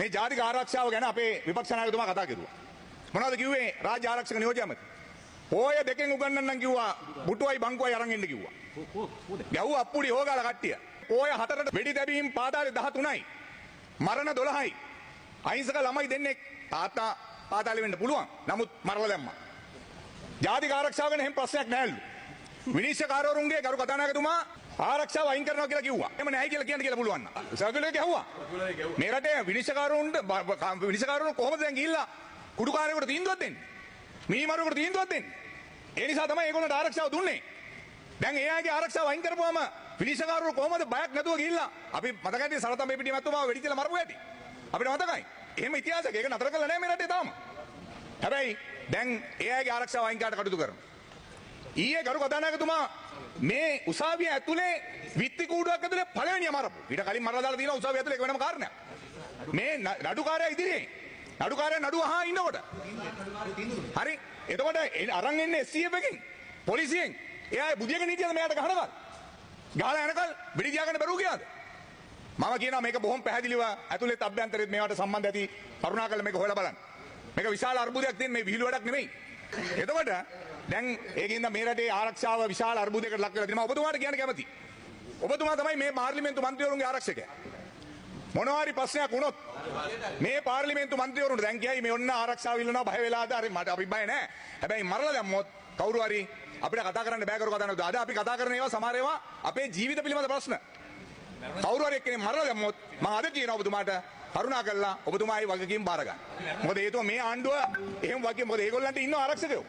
මේ ජාතික ආරක්ෂාව ගැන අපේ විපක්ෂ නායකතුමා කතා කරුවා. මොනවද කිව්වේ? රාජ්‍ය ආරක්ෂක නියෝජ්‍ය ඇමති. පොය දෙකෙන් උගන්වන්නම් කිව්වා. බුටුවයි බංකුවයි අරන් එන්න කිව්වා. ගැව්වා අප්පුඩි හොගාලා කට්ටිය. පොය 4ට වෙඩි තැබීම් පාතාලේ 13යි. මරණ 12යි. අහිංසක ළමයි දෙන්නෙක් තාත්තා පාතාලේ වෙන්න පුළුවන්. නමුත් මරලා දැම්මා. ජාතික ආරක්ෂාව ගැන එහෙම ප්‍රශ්නයක් නැහැලු. විනිශ්චයකාරවරුන්ගේ ගරු කතානායකතුමා ආරක්ෂාව අයින් කරනවා කියලා කිව්වා. එහෙම නැහැ කියලා පුළුවන් නම්. සර්කුලර් එක ගැහුවා. මේ රටේ විනිශ්චයකාරවරුන් කොහොමද දැන් ගිහිල්ලා කුඩුකාරයෙකුට තීන්දුවක් දෙන්නේ? මිනිමරුවෙකුට තීන්දුවක් දෙන්නේ? ඒ නිසා තමයි ඒගොල්ලන්ට ආරක්ෂාව දුන්නේ. දැන් ඒ අයගේ ආරක්ෂාව අයින් කරපුවාම විනිශ්චයකාරවරු කොහොමද බයක් නැතුව ගිහිල්ලා අපි මතකයි සරතම්බේ පිටිය මැතිතුමාව වෙඩි තියලා මරපු ඇති. අපිට මතකයි. එහෙම ඉතිහාසයක් ඒක නතර කරලා නැහැ මේ රටේ තාම. හැබැයි දැන් ඒ අයගේ ආරක්ෂාව අයින් කරන්න කටයුතු කරනවා. ඊයේ ගරු කතානායකතුමා මේ උසාවිය ඇතුලේ විත්ති කූඩුවක් ඇතුලේ පළවෙනිය මරපු. ඊට කලින් මරලා දාලා තියෙනවා උසාවිය ඇතුලේ ඒක වෙනම කාරණයක්. මේ නඩුකාරයා ඉදිරියේ නඩුකාරයා නඩුව අහා ඉන්නකොට. හරි. එතකොට අරන් එන්නේ SCF එකෙන් පොලිසියෙන්. එයා බුදියක නීතියද මෙයාට ගහනවද? ගහලා යනකල් වෙඩි තියාගන්න බැරුව ගියාද? මම කියනවා මේක බොහොම පැහැදිලිව ඇතුලේ අභ්‍යන්තරෙත් මේවට සම්බන්ධ ඇති කරුණාකරලා මේක හොයලා බලන්න. මේක විශාල අර්බුදයක් තියෙන මේ විහිළු වැඩක් නෙමෙයි. එතකොට දැන් ඒකින්ද මේ රටේ ආරක්ෂාව විශාල අර්බුදයකට ලක් වෙලා තියෙනවා. ඔබතුමාට කියන්න කැමති. ඔබතුමා තමයි මේ පාර්ලිමේන්තු මන්ත්‍රීවරුන්ගේ ආරක්ෂකයා. මොනවා හරි ප්‍රශ්නයක් වුණොත් මේ පාර්ලිමේන්තු මන්ත්‍රීවරුන්ට දැන් කියයි මේ ඔන්න ආරක්ෂාව ඉල්ලනවා බය වෙලාද? හරි මට අපි බය නැහැ. හැබැයි මරලා දැම්මොත් කවුරු හරි අපිට කතා කරන්න බෑ කරු කතා කරනවා. අද අපි කතා කරන ඒවා සමහර ඒවා අපේ ජීවිත පිළිබඳ ප්‍රශ්න. කවුරු හරි එක්කෙනෙක් මරලා දැම්මොත් මම අද කියනවා ඔබතුමාට කරුණා කළා ඔබතුමායි වගකීම් බාර ගන්න. මොකද හේතුව මේ ආණ්ඩුව එහෙම වගේ මොකද ඒගොල්ලන්ට ඉන්න ආරක්ෂකයෝ